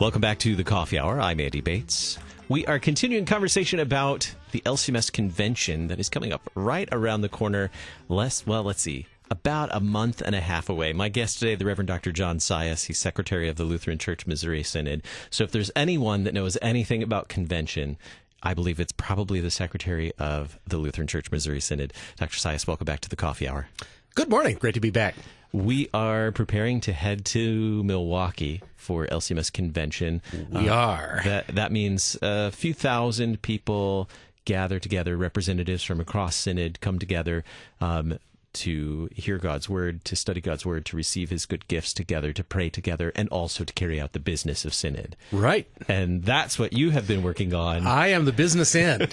Welcome back to the Coffee Hour. I'm Andy Bates. We are continuing conversation about the LCMS convention that is coming up right around the corner. Let's see, about a month and a half away. My guest today, the Reverend Dr. John Sias. He's Secretary of the Lutheran Church Missouri Synod. So if there's anyone that knows anything about convention, I believe it's probably the Secretary of the Lutheran Church Missouri Synod. Dr. Sias, welcome back to the Coffee Hour. Good morning. Great to be back. We are preparing to head to Milwaukee for LCMS convention. We are. That means a few thousand people gather together, representatives from across Synod come together to hear God's Word, to study God's Word, to receive His good gifts together, to pray together, and also to carry out the business of Synod. Right. And that's what you have been working on. I am the business end.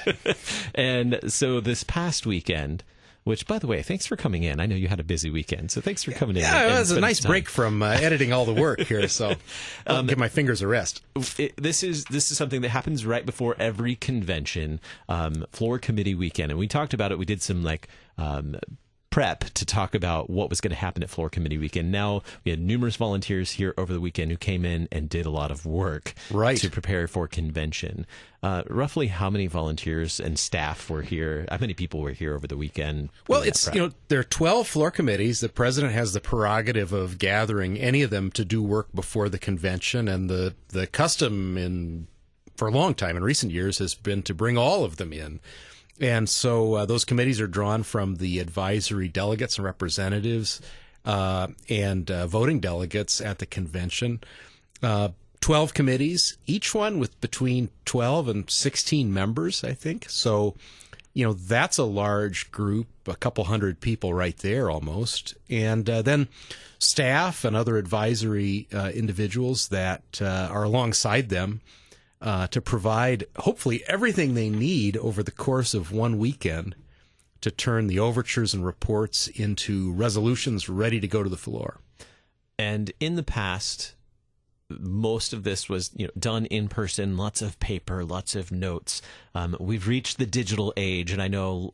And so this past weekend, which, by the way, thanks for coming in. I know you had a busy weekend, so thanks for coming in. Yeah, it was a nice break from editing all the work here, so I'll give my fingers a rest. This is something that happens right before every convention, floor committee weekend, and we talked about it. We did some prep to talk about what was going to happen at floor committee weekend. Now, we had numerous volunteers here over the weekend who came in and did a lot of work to prepare for convention. Roughly how many volunteers and staff were here? How many people were here over the weekend? Well, there are 12 floor committees. The president has the prerogative of gathering any of them to do work before the convention, and the custom for a long time in recent years has been to bring all of them in. And so those committees are drawn from the advisory delegates and representatives and voting delegates at the convention. 12 committees, each one with between 12 and 16 members, I think. So, that's a large group, a couple hundred people right there almost. And then staff and other advisory individuals that are alongside them to provide, hopefully, everything they need over the course of one weekend to turn the overtures and reports into resolutions ready to go to the floor. And in the past, most of this was done in person, lots of paper, lots of notes. We've reached the digital age, and I know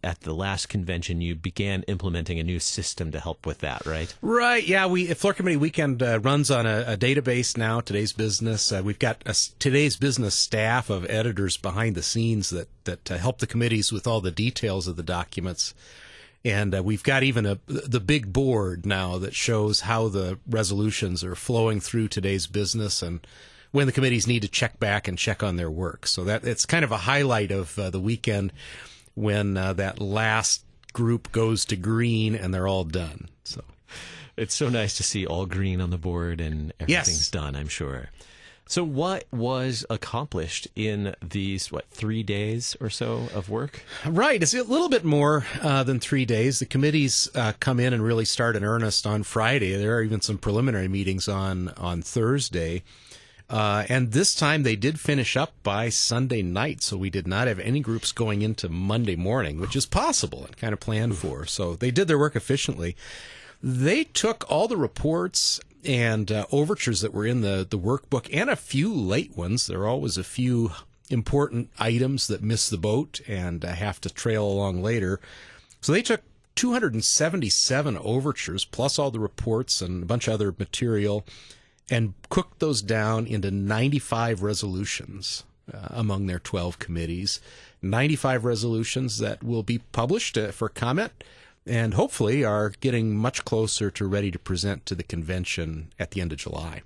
at the last convention you began implementing a new system to help with that, right? Right, yeah. Floor Committee Weekend runs on a database now, Today's Business. We've got a Today's Business staff of editors behind the scenes that help the committees with all the details of the documents. And we've got even the big board now that shows how the resolutions are flowing through Today's Business and when the committees need to check back and check on their work. So it's kind of a highlight of the weekend when that last group goes to green and they're all done. So it's so nice to see all green on the board and everything's done, I'm sure. So what was accomplished in these, 3 days or so of work? Right. It's a little bit more than 3 days. The committees come in and really start in earnest on Friday. There are even some preliminary meetings on Thursday. And this time they did finish up by Sunday night, so we did not have any groups going into Monday morning, which is possible and kind of planned for. So they did their work efficiently. They took all the reports and overtures that were in the workbook and a few late ones. There are always a few important items that miss the boat and have to trail along later. So they took 277 overtures plus all the reports and a bunch of other material and cooked those down into 95 resolutions among their 12 committees. 95 resolutions that will be published for comment and hopefully are getting much closer to ready to present to the convention at the end of July.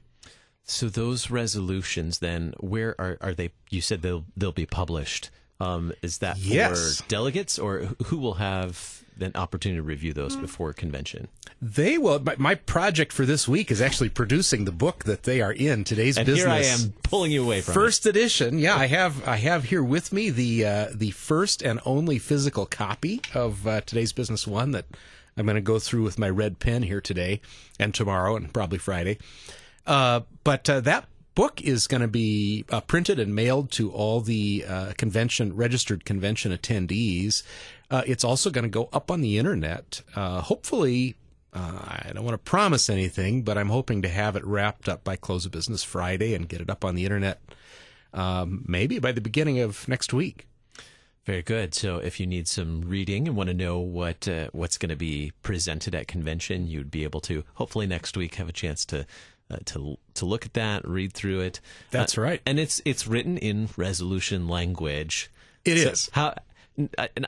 So those resolutions then, where are they? You said they'll be published. Is that for delegates, or who will have an opportunity to review those before convention? They will. My project for this week is actually producing the book that they are in, Today's Business. Here I am pulling you away from first edition. Yeah, I have here with me the first and only physical copy of Today's Business 1 that I'm going to go through with my red pen here today and tomorrow and probably Friday. But that book is going to be printed and mailed to all the registered convention attendees. It's also going to go up on the internet. Hopefully, I don't want to promise anything, but I'm hoping to have it wrapped up by close of business Friday and get it up on the internet maybe by the beginning of next week. Very good. So if you need some reading and want to know what's going to be presented at convention, you'd be able to hopefully next week have a chance to look at that, read through it. That's right. And it's written in resolution language. It is.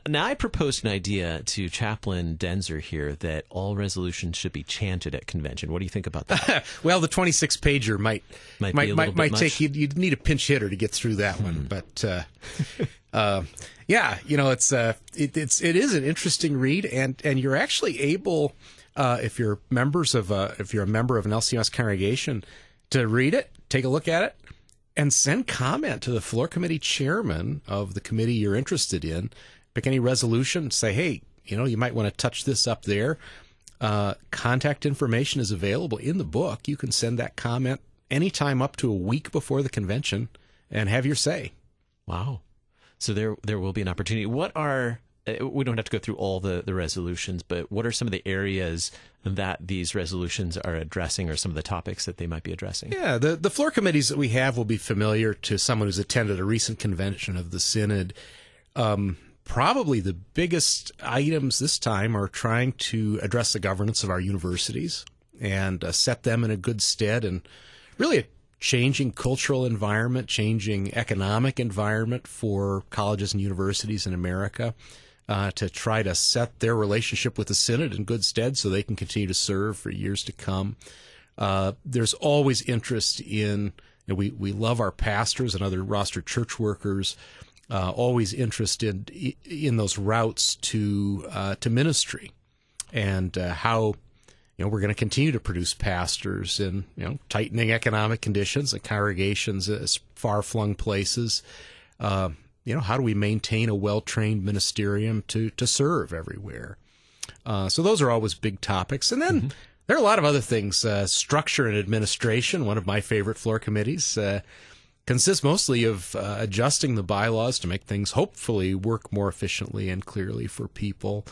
Now, I proposed an idea to Chaplain Denzer here that all resolutions should be chanted at convention. What do you think about that? Well, the 26-pager might take you'd need a pinch hitter to get through that one, but yeah, it is an interesting read, and you're actually able, if you're a member of an LCMS congregation, to read it, take a look at it, and send comment to the floor committee chairman of the committee you're interested in. Pick any resolution, say, hey, you might want to touch this up there. Contact information is available in the book. You can send that comment anytime up to a week before the convention and have your say. Wow. So there will be an opportunity. We don't have to go through all the resolutions, but what are some of the areas that these resolutions are addressing, or some of the topics that they might be addressing? Yeah, the floor committees that we have will be familiar to someone who's attended a recent convention of the Synod. Probably the biggest items this time are trying to address the governance of our universities and set them in a good stead, and really a changing cultural environment, changing economic environment for colleges and universities in America. To try to set their relationship with the Synod in good stead so they can continue to serve for years to come. There's always interest in, we love our pastors and other rostered church workers, always interested in those routes to ministry, and how we're going to continue to produce pastors in tightening economic conditions and congregations as far-flung places. How do we maintain a well-trained ministerium to serve everywhere? So those are always big topics. And then there are a lot of other things. Structure and administration, one of my favorite floor committees, consists mostly of adjusting the bylaws to make things hopefully work more efficiently and clearly for people.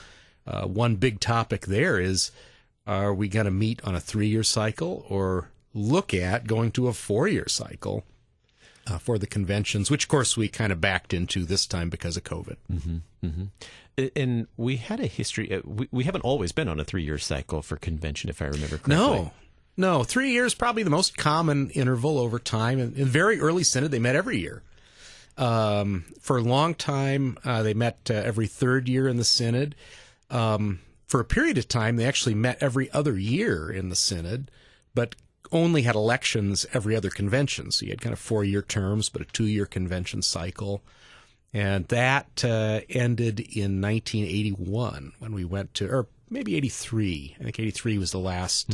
One big topic there is, are we going to meet on a 3-year cycle or look at going to a 4-year cycle? For the conventions, which, of course, we kind of backed into this time because of COVID. Mm-hmm, mm-hmm. And we had a history. We haven't always been on a 3-year cycle for convention, if I remember correctly. No. 3 years probably the most common interval over time. In very early Synod, they met every year. For a long time, they met every third year in the Synod. For a period of time, they actually met every other year in the Synod, but only had elections every other convention. So you had kind of 4-year terms, but a 2-year convention cycle. And that ended in 1981 when we went to, or maybe 83. I think 83 was the last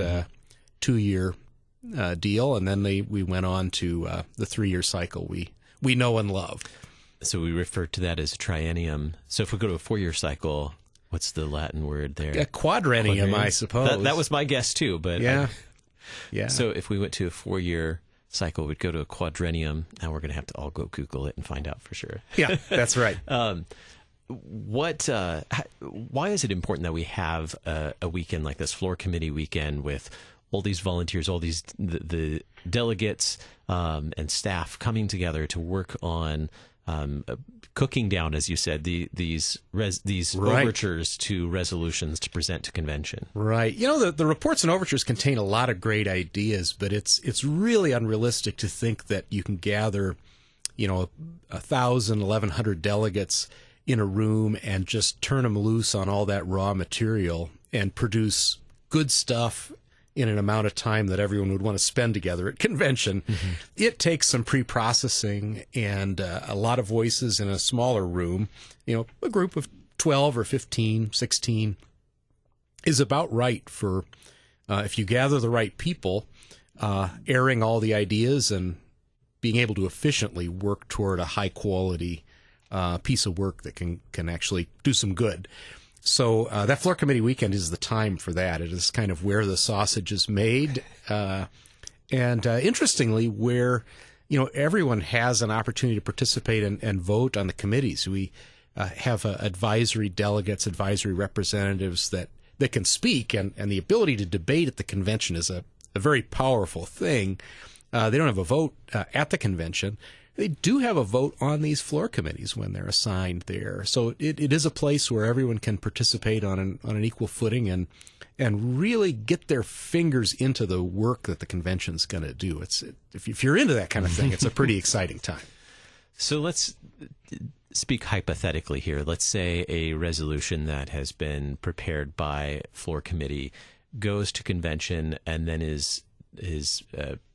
2-year deal. And then we went on to the 3-year cycle we know and love. So we refer to that as a triennium. So if we go to a 4-year cycle, what's the Latin word there? A quadrennium, I suppose. That was my guess too, but yeah. So if we went to a 4-year cycle, we'd go to a quadrennium. Now we're going to have to all go Google it and find out for sure. Yeah, that's right. Why is it important that we have a weekend like this, floor committee weekend, with all these volunteers, all these the delegates and staff coming together to work on cooking down, as you said, these right. overtures to resolutions to present to convention? Right. The reports and overtures contain a lot of great ideas, but it's really unrealistic to think that you can gather, 1,000, 1,100 delegates in a room and just turn them loose on all that raw material and produce good stuff in an amount of time that everyone would want to spend together at convention. Mm-hmm. It takes some pre-processing and a lot of voices in a smaller room. A group of 12 or 15, 16 is about right for, if you gather the right people, airing all the ideas and being able to efficiently work toward a high-quality piece of work that can actually do some good. So that floor committee weekend is the time for that. It is kind of where the sausage is made, and interestingly, where everyone has an opportunity to participate and vote on the committees. We have advisory delegates, advisory representatives that can speak, and the ability to debate at the convention is a very powerful thing. They don't have a vote at the convention. they do have a vote on these floor committees when they're assigned there. So it is a place where everyone can participate on an equal footing and really get their fingers into the work that the convention's going to do. If you're into that kind of thing, it's a pretty exciting time. So let's speak hypothetically here. Let's say a resolution that has been prepared by floor committee goes to convention and then is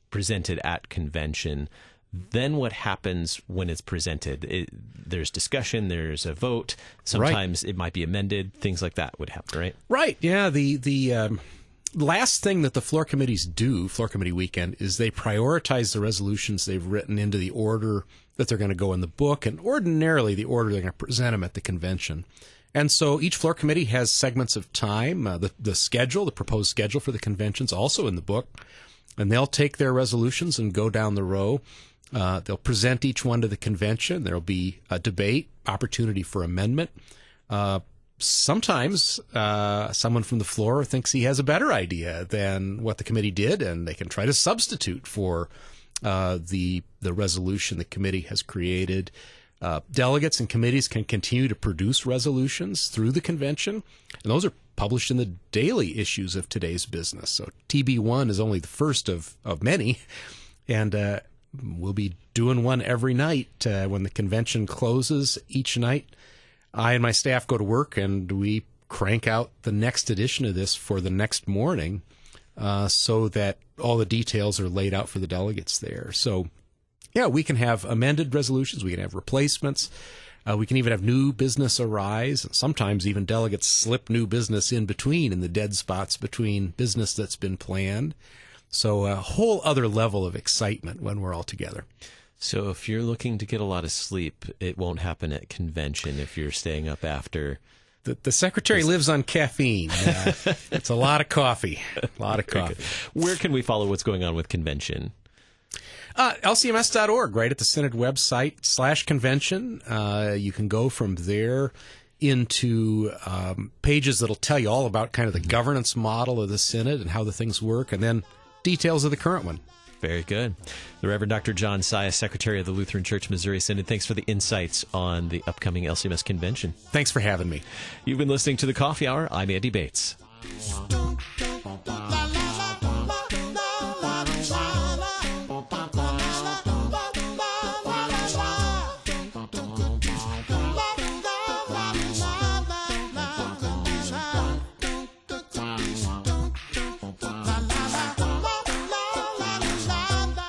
presented at convention. Then what happens when it's presented? There's discussion, there's a vote. Sometimes it might be amended. Things like that would happen, right? Right. Yeah. The last thing that the floor committees do, floor committee weekend, is they prioritize the resolutions they've written into the order that they're going to go in the book, and ordinarily the order they're going to present them at the convention. And so each floor committee has segments of time. The schedule, the proposed schedule for the convention's also in the book, and they'll take their resolutions and go down the row. They'll present each one to the convention. There'll be a debate, opportunity for amendment. Sometimes someone from the floor thinks he has a better idea than what the committee did, and they can try to substitute for the resolution the committee has created. Delegates and committees can continue to produce resolutions through the convention, and those are published in the daily issues of today's business. So TB1 is only the first of many, and we'll be doing one every night when the convention closes each night. I and my staff go to work, and we crank out the next edition of this for the next morning so that all the details are laid out for the delegates there. So, yeah, we can have amended resolutions. We can have replacements. We can even have new business arise. And sometimes even delegates slip new business in between, in the dead spots between business that's been planned. So a whole other level of excitement when we're all together. So if you're looking to get a lot of sleep, it won't happen at convention if you're staying up after. The secretary lives on caffeine. It's a lot of coffee. A lot of coffee. Where can we follow what's going on with convention? LCMS.org, right at the Synod website /convention. You can go from there into pages that'll tell you all about kind of the governance model of the Synod and how the things work, and then details of the current one. Very good. The Reverend Dr. John Sias, Secretary of the Lutheran Church Missouri Synod, thanks for the insights on the upcoming LCMS convention. Thanks for having me. You've been listening to The Coffee Hour. I'm Andy Bates.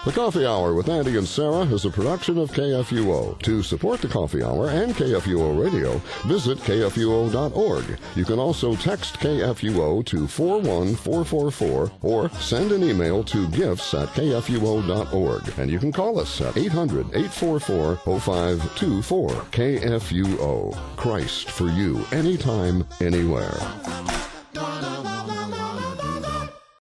The Coffee Hour with Andy and Sarah is a production of KFUO. To support the Coffee Hour and KFUO Radio, visit KFUO.org. You can also text KFUO to 41444 or send an email to gifts@KFUO.org. And you can call us at 800-844-0524. KFUO. Christ for you, anytime, anywhere.